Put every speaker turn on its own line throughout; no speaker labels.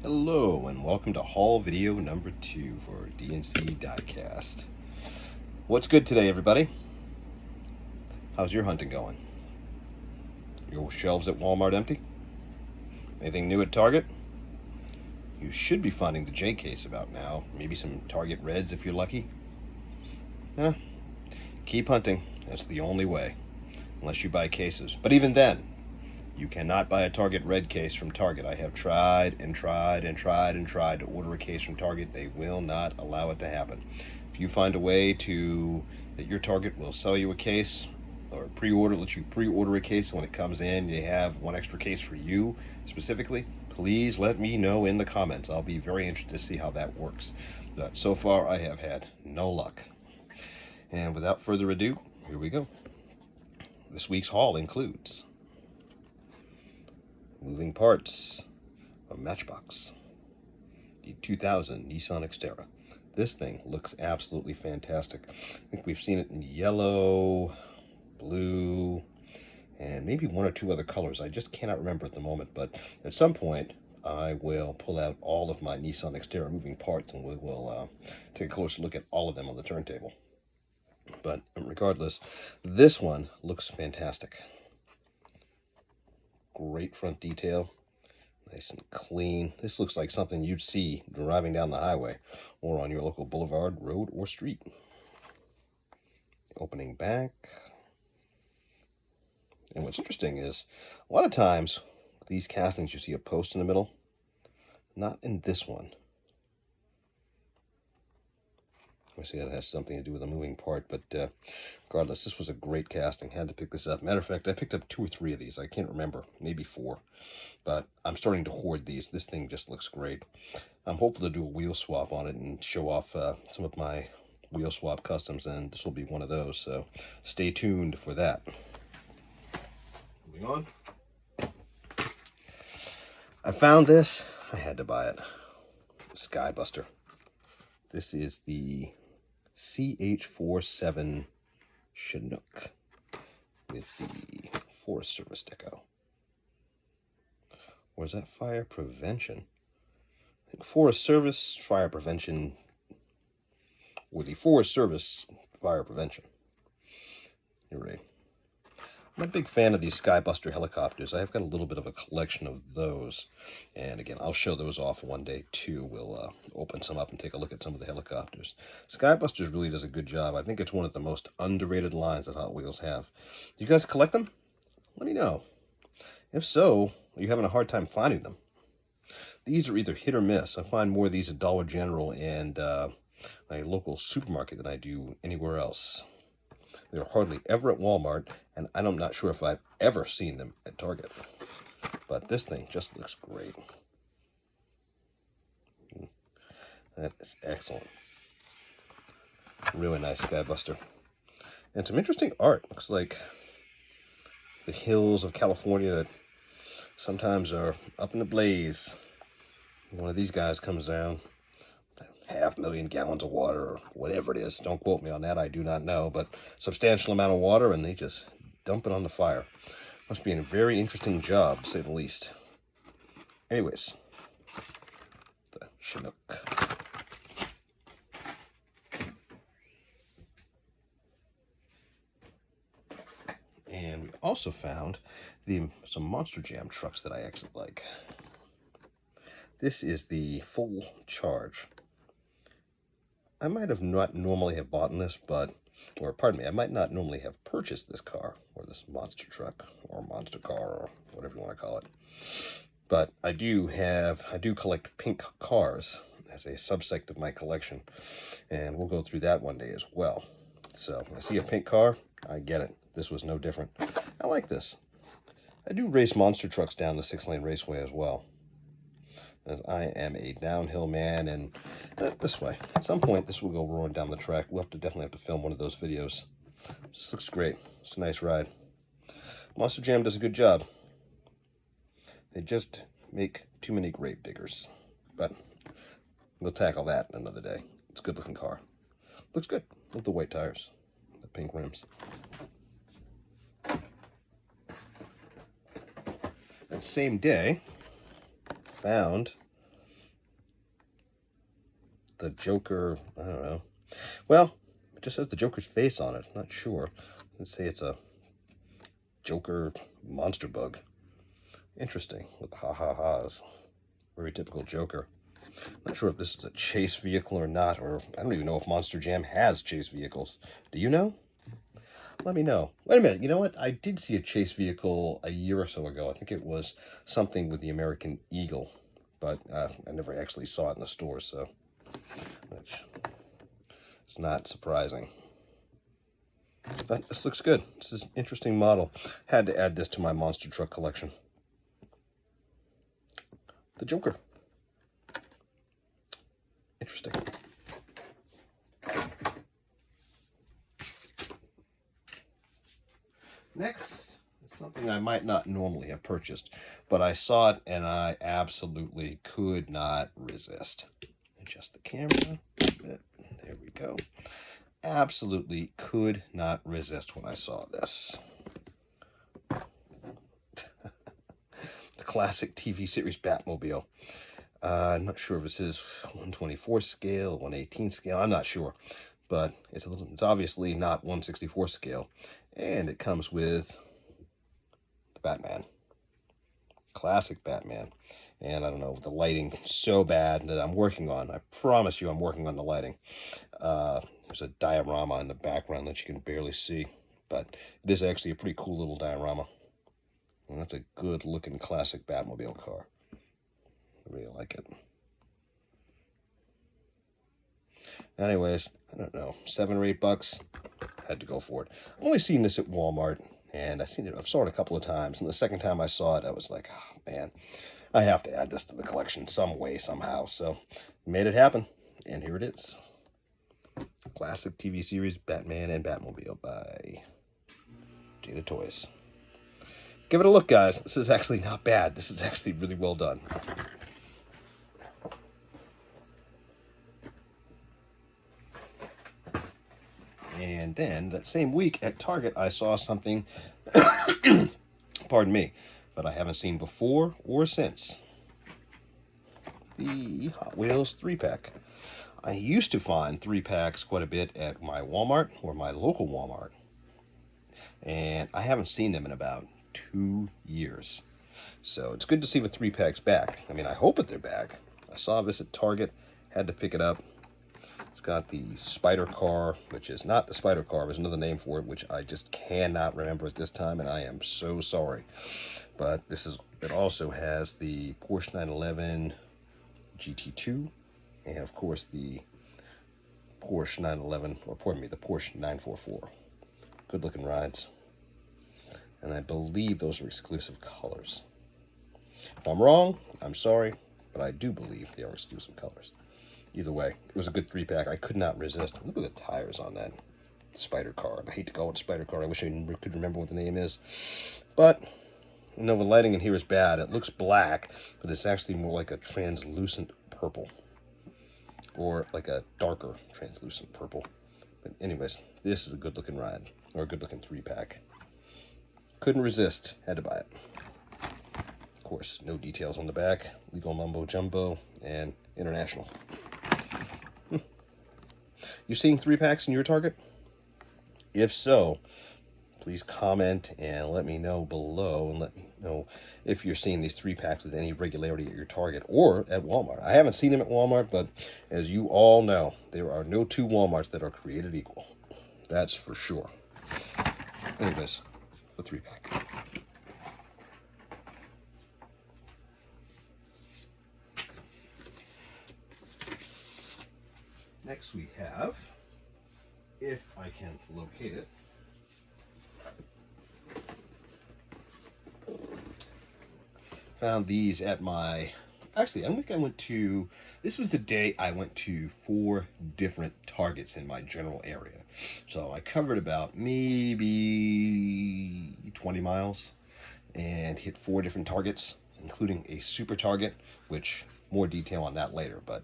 Hello and welcome to haul video number 2 for DNC Diecast. What's good today, everybody? How's your hunting going? Your shelves at Walmart empty? Anything new at Target? You should be finding the J case about now. Maybe some Target Reds if you're lucky. Yeah, keep hunting. That's the only way. Unless you buy cases. But even then, you cannot buy a Target Red case from Target. I have tried to order a case from Target. They will not allow it to happen. If you find a way that your Target will sell you a case or let you pre-order a case, when it comes in, they have one extra case for you specifically, please let me know in the comments. I'll be very interested to see how that works. But so far, I have had no luck. And without further ado, here we go. This week's haul includes moving parts from Matchbox, the 2000 Nissan Xterra. This thing looks absolutely fantastic. I think we've seen it in yellow, blue, and maybe one or two other colors. I just cannot remember at the moment, but at some point I will pull out all of my Nissan Xterra moving parts and we will take a closer look at all of them on the turntable. But regardless, this one looks fantastic. Great front detail, nice and clean. This looks like something you'd see driving down the highway or on your local boulevard, road, or street. Opening back. And what's interesting is, a lot of times, these castings you see a post in the middle. Not in this one. I see that it has something to do with a moving part, but regardless, this was a great casting. Had to pick this up. Matter of fact, I picked up 2 or 3 of these. I can't remember, maybe 4. But I'm starting to hoard these. This thing just looks great. I'm hopeful to do a wheel swap on it and show off some of my wheel swap customs, and this will be one of those. So stay tuned for that. Moving on. I found this. I had to buy it. Skybuster. This is the CH47 Chinook with the Forest Service deco. Or is that fire prevention? I think Forest Service fire prevention, or the Forest Service fire prevention. You're right. I'm a big fan of these Skybuster helicopters. I've got a little bit of a collection of those. And again, I'll show those off one day too. We'll open some up and take a look at some of the helicopters. Skybusters really does a good job. I think it's one of the most underrated lines that Hot Wheels have. Do you guys collect them? Let me know. If so, are you having a hard time finding them? These are either hit or miss. I find more of these at Dollar General and my local supermarket than I do anywhere else. They're hardly ever at Walmart, and I'm not sure if I've ever seen them at Target. But this thing just looks great. That is excellent. Really nice Skybuster. And some interesting art. Looks like the hills of California that sometimes are up in a blaze. One of these guys comes down. 500,000 gallons of water or whatever it is. Don't quote me on that. I do not know. But substantial amount of water, and they just dump it on the fire. Must be a very interesting job, to say the least. Anyways, the Chinook. And we also found some Monster Jam trucks that I actually like. This is the Full Charge. I might have not normally have bought this, or pardon me, I might not normally have purchased this car, or this monster truck, or monster car, or whatever you want to call it. But I do collect pink cars as a subsect of my collection, and we'll go through that one day as well. So, when I see a pink car, I get it. This was no different. I like this. I do race monster trucks down the 6-lane raceway as well, as I am a downhill man, and this way. At some point, this will go roaring down the track. We'll definitely have to film one of those videos. This looks great. It's a nice ride. Monster Jam does a good job. They just make too many grave diggers. But we'll tackle that another day. It's a good-looking car. Looks good. With the white tires. The pink rims. That same day, found the Joker, I don't know. Well, it just says the Joker's face on it. Not sure. Let's say it's a Joker monster bug. Interesting, with the ha-ha-has. Very typical Joker. Not sure if this is a chase vehicle or not, or I don't even know if Monster Jam has chase vehicles. Do you know? Let me know. Wait a minute, you know what? I did see a chase vehicle a year or so ago. I think it was something with the American Eagle, but I never actually saw it in the store, so which is not surprising. But this looks good. This is an interesting model. Had to add this to my monster truck collection. The Joker. Interesting. Next is something I might not normally have purchased, but I saw it and I absolutely could not resist. Adjust the camera a bit. There we go. Absolutely could not resist when I saw this. The classic TV series Batmobile. I'm not sure if this is 124 scale, 118 scale. I'm not sure, but it's obviously not 164 scale, and it comes with the Batman, classic Batman. And I don't know, the lighting so bad that I'm working on. I promise you, I'm working on the lighting. There's a diorama in the background that you can barely see, but it is actually a pretty cool little diorama. And that's a good looking classic Batmobile car. I really like it. Anyways, I don't know, $7 or $8. Had to go for it. I've only seen this at Walmart, and I've saw it a couple of times. And the second time I saw it, I was like, oh, man, I have to add this to the collection some way, somehow. So made it happen, and here it is. Classic TV series Batman and Batmobile by Jada Toys. Give it a look, guys. This is actually not bad. This is actually really well done. And then that same week at Target, I saw something, pardon me, but I haven't seen before or since. The Hot Wheels 3-pack. I used to find 3-packs quite a bit at my Walmart or my local Walmart. And I haven't seen them in about 2 years. So it's good to see the 3-packs back. I mean, I hope that they're back. I saw this at Target, had to pick it up. It's got the Spider Car, which is not the Spider Car. There's another name for it, which I just cannot remember at this time, and I am so sorry. But it also has the Porsche 911 GT2, and of course the Porsche 911, or pardon me, the Porsche 944. Good looking rides. And I believe those are exclusive colors. If I'm wrong, I'm sorry, but I do believe they are exclusive colors. Either way, it was a good 3-pack. I could not resist. Look at the tires on that Spider Car. I hate to call it Spider Car. I wish I could remember what the name is. But, you know, the lighting in here is bad. It looks black, but it's actually more like a translucent purple. Or like a darker translucent purple. But anyways, this is a good looking ride. Or a good looking 3-pack. Couldn't resist. Had to buy it. Of course, no details on the back. Legal mumbo jumbo and international. You seeing 3-packs in your Target? If so, please comment and let me know below, and let me know if you're seeing these 3-packs with any regularity at your Target or at Walmart. I haven't seen them at Walmart, but as you all know, there are no two Walmarts that are created equal. That's for sure. Anyways, the 3-pack. Next we have, if I can locate it, found these at my, actually I think I went to, this was the day I went to 4 different Targets in my general area. So I covered about maybe 20 miles and hit 4 different Targets, including a super Target, which more detail on that later, but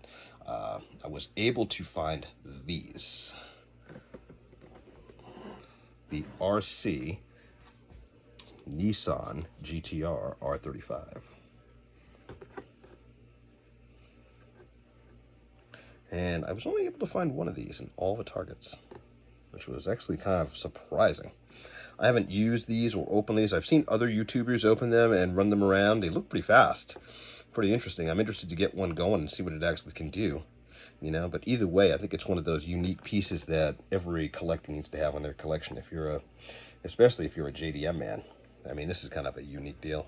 I was able to find these. The RC Nissan GTR R35. And I was only able to find one of these in all the Targets, which was actually kind of surprising. I haven't used these or opened these. I've seen other YouTubers open them and run them around. They look pretty fast, pretty interesting. I'm interested to get one going and see what it actually can do, you know. But either way, I think it's one of those unique pieces that every collector needs to have in their collection. If you're especially if you're a JDM man. I mean, this is kind of a unique deal.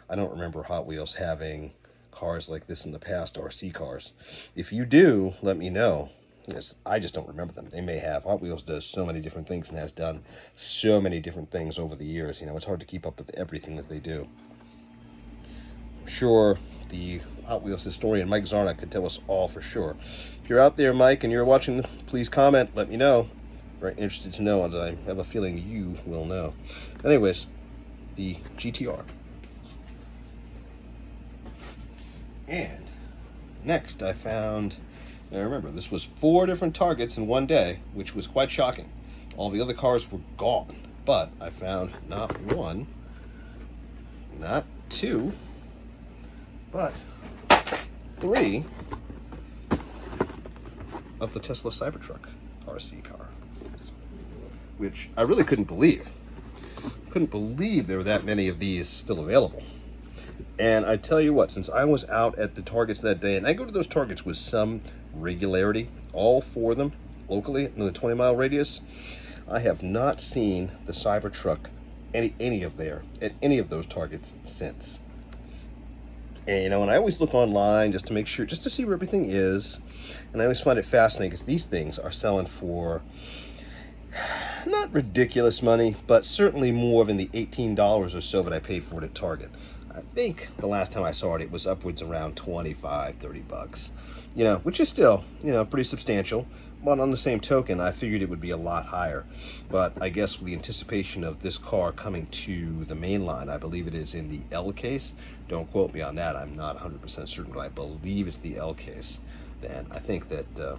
I don't remember Hot Wheels having cars like this in the past, RC cars. If you do, let me know. Yes, I just don't remember them. They may have. Hot Wheels does so many different things and has done so many different things over the years. You know, it's hard to keep up with everything that they do. I'm sure the Hot Wheels historian Mike Zarnock could tell us all for sure. If you're out there, Mike, and you're watching, please comment. Let me know. Very interested to know, and I have a feeling you will know. Anyways, the GTR. And next I found... Now remember, this was 4 different Targets in one day, which was quite shocking. All the other cars were gone, but I found not 1, not 2, but 3 of the Tesla Cybertruck RC car, which I really couldn't believe. Couldn't believe there were that many of these still available. And I tell you what, since I was out at the Targets that day, and I go to those Targets with some regularity, all 4 of them locally in the 20-mile radius, I have not seen the Cybertruck any of those Targets since. And you know, and I always look online just to make sure, just to see where everything is, and I always find it fascinating because these things are selling for not ridiculous money, but certainly more than the $18 or so that I paid for it at Target. I think the last time I saw it, it was upwards around 25, 30 bucks. You know, which is still, you know, pretty substantial. But on the same token, I figured it would be a lot higher. But I guess with the anticipation of this car coming to the main line, I believe it is in the L case. Don't quote me on that. I'm not 100% certain, but I believe it's the L case. Then I think that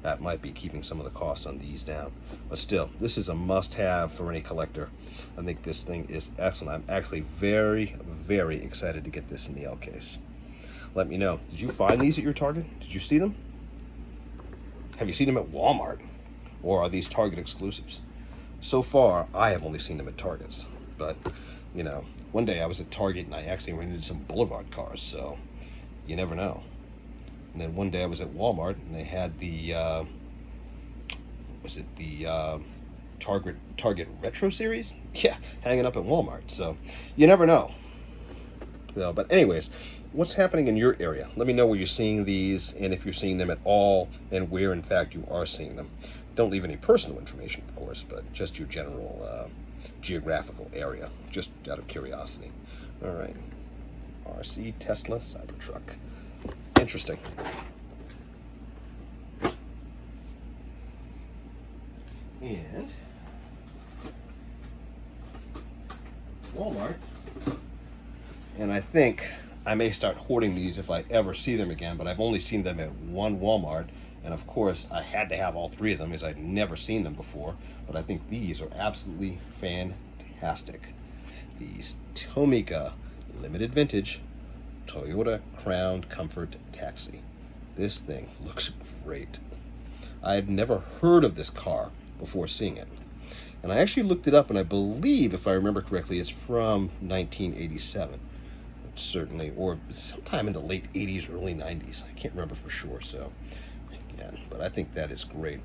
that might be keeping some of the costs on these down. But still, this is a must-have for any collector. I think this thing is excellent. I'm actually very, very excited to get this in the L case. Let me know. Did you find these at your Target? Did you see them? Have you seen them at Walmart? Or are these Target exclusives? So far, I have only seen them at Targets. But, you know, one day I was at Target and I actually ran into some Boulevard cars, so you never know. And then one day I was at Walmart and they had the, was it the Target Retro Series? Yeah, hanging up at Walmart, so you never know. So, but anyways, what's happening in your area? Let me know where you're seeing these and if you're seeing them at all and where in fact you are seeing them. Don't leave any personal information, of course, but just your general geographical area, just out of curiosity. All right, RC Tesla Cybertruck. Interesting. And Walmart. And I think I may start hoarding these if I ever see them again, but I've only seen them at one Walmart. And of course, I had to have all 3 of them because I'd never seen them before. But I think these are absolutely fantastic. These Tomica limited vintage Toyota Crown Comfort Taxi. This thing looks great. I had never heard of this car before seeing it. And I actually looked it up, and I believe, if I remember correctly, it's from 1987. Certainly, or sometime in the late 80s, early 90s. I can't remember for sure, so again, but I think that is great.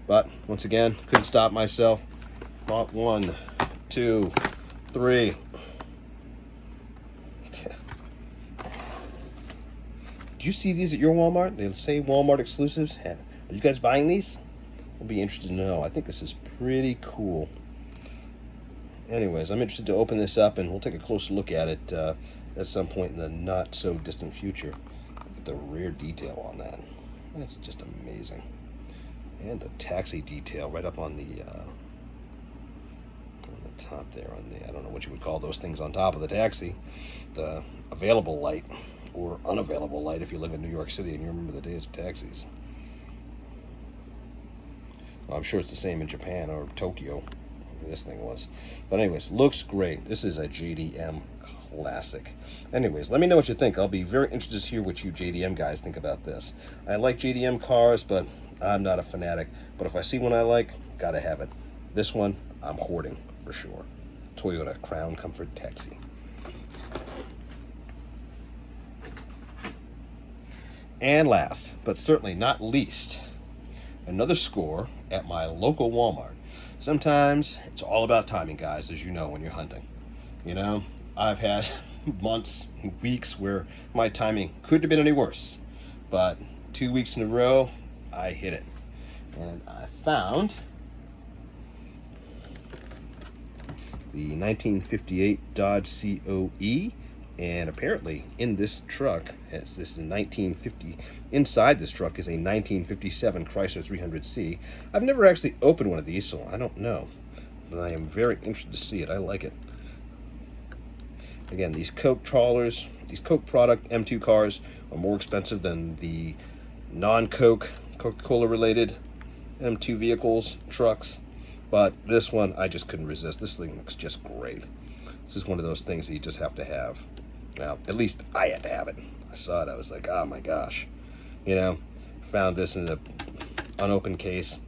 But once again, couldn't stop myself. Bought 1, 2, 3. Do you see these at your Walmart? They say Walmart exclusives. Are you guys buying these? I'll be interested to know. I think this is pretty cool. Anyways, I'm interested to open this up and we'll take a closer look at it at some point in the not so distant future. Look at the rear detail on that. That's just amazing. And the taxi detail right up on the top there, on the, I don't know what you would call those things on top of the taxi. The available light or unavailable light if you live in New York City and you remember the days of taxis. Well, I'm sure it's the same in Japan or Tokyo, where this thing was. But anyways, looks great. This is a JDM classic. Anyways, let me know what you think. I'll be very interested to hear what you JDM guys think about this. I like JDM cars, but I'm not a fanatic. But if I see one I like, gotta have it. This one, I'm hoarding for sure. Toyota Crown Comfort Taxi. And last, but certainly not least, another score at my local Walmart. Sometimes it's all about timing, guys, as you know, when you're hunting. You know, I've had months, weeks where my timing couldn't have been any worse. But 2 weeks in a row, I hit it. And I found the 1958 Dodge COE. And apparently in this truck, as this is a 1950, inside this truck is a 1957 Chrysler 300C. I've never actually opened one of these, so I don't know. But I am very interested to see it. I like it. Again, these Coke trawlers, these Coke product M2 cars are more expensive than the non-Coke, Coca-Cola related M2 vehicles, trucks. But this one, I just couldn't resist. This thing looks just great. This is one of those things that you just have to have. Now, at least I had to have it. I saw it, I was like, oh my gosh. You know, found this in an unopened case.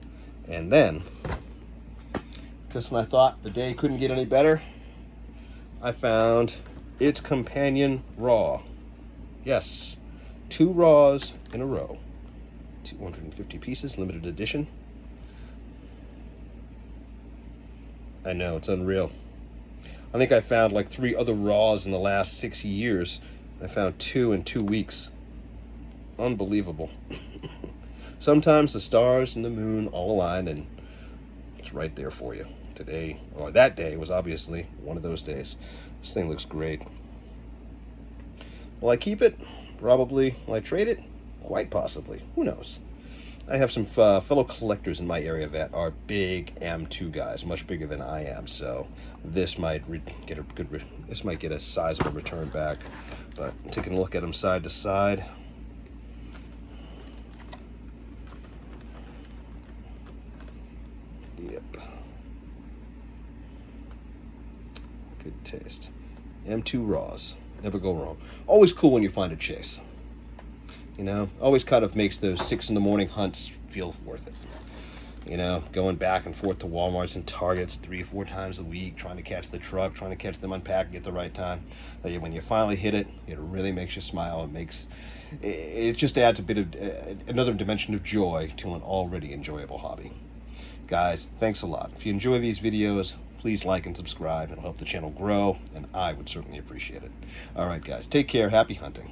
And then, just when I thought the day couldn't get any better, I found its companion raw. Yes, 2 raws in a row. 250 pieces, limited edition. I know, it's unreal. I think I found like 3 other raws in the last 6 years. I found 2 in 2 weeks. Unbelievable. Sometimes the stars and the moon all align and it's right there for you. Today, or that day, was obviously one of those days. This thing looks great. Will I keep it? Probably. Will I trade it? Quite possibly. Who knows? I have some fellow collectors in my area that are big M2 guys, much bigger than I am. So this might get a good. This might get a sizable return back. But taking a look at them side to side. Yep. Good taste. M2 raws. Never go wrong. Always cool when you find a chase. You know, always kind of makes those 6 in the morning hunts feel worth it. You know, going back and forth to Walmarts and Targets 3 or 4 times a week, trying to catch the truck, trying to catch them unpacked at the right time. When you finally hit it, it really makes you smile. It just adds a bit of another dimension of joy to an already enjoyable hobby. Guys, thanks a lot. If you enjoy these videos, please like and subscribe. It'll help the channel grow, and I would certainly appreciate it. All right, guys, take care. Happy hunting.